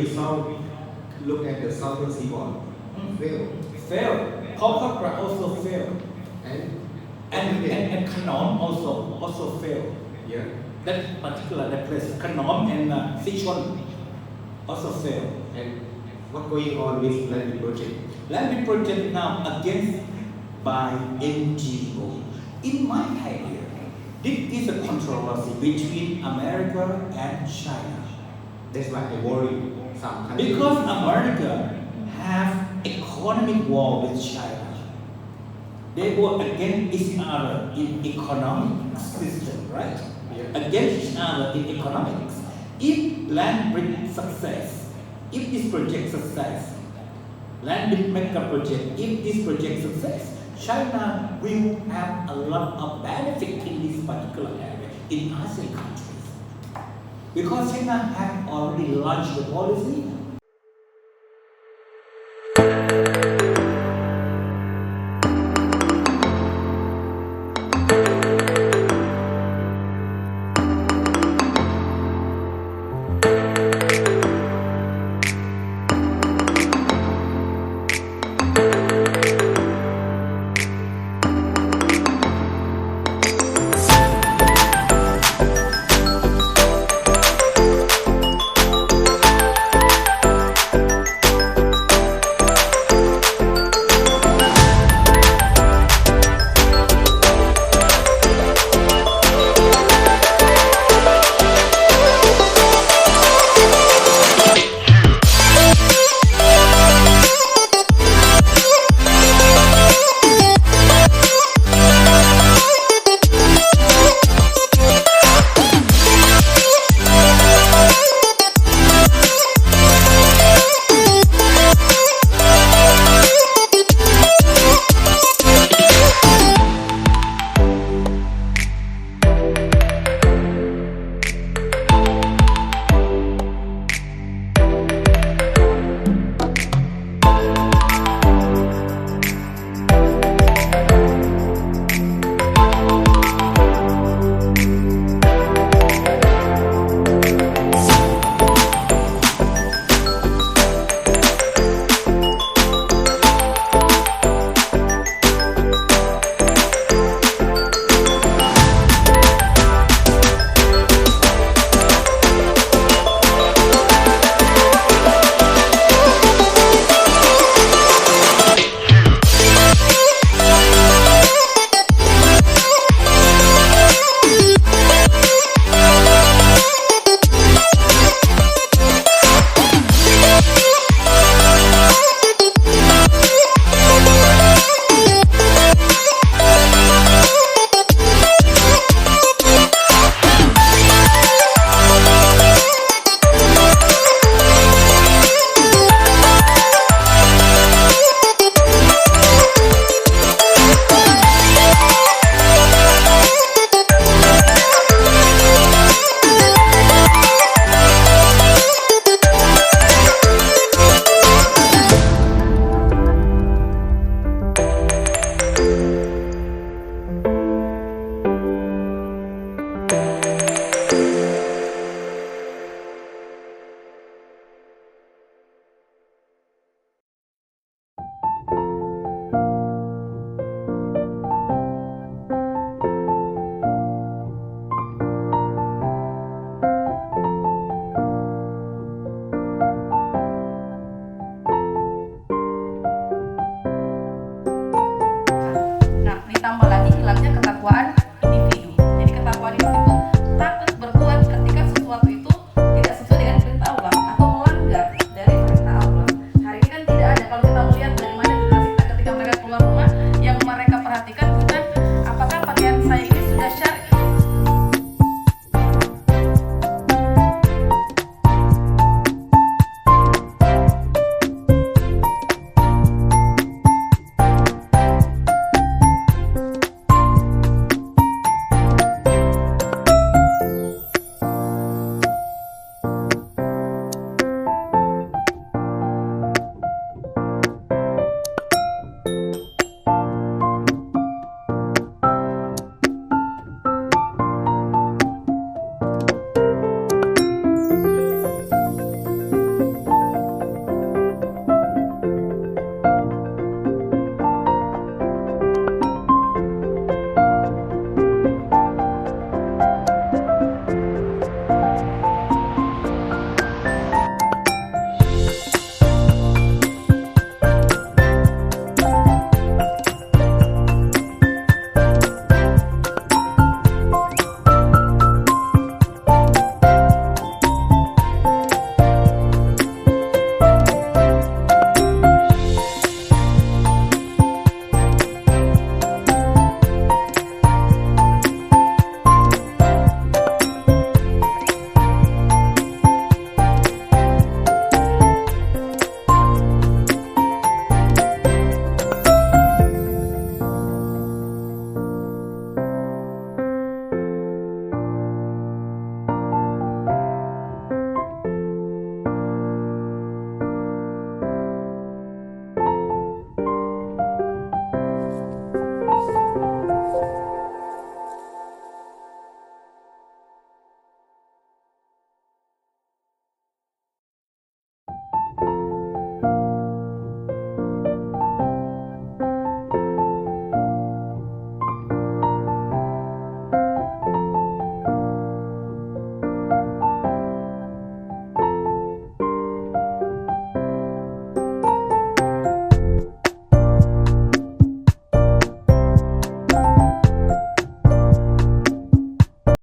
result, look at the southern seaboard, fail. Fail. Popocra also fail. And And Khanom also fail. yeah. That place, Khanom and Sichuan also fail. And what going on with land project? Land project now against by NGO. In my idea, this is a controversy between America and China. That's why I worry some countries. Because America have economic war with China. They go against each other in economic system, right? Yeah. Against each other in economics. If land brings success, if this project success, land mega project, if this project success, China will have a lot of benefit in this particular area in ASEAN countries. Because China have already launched the policy.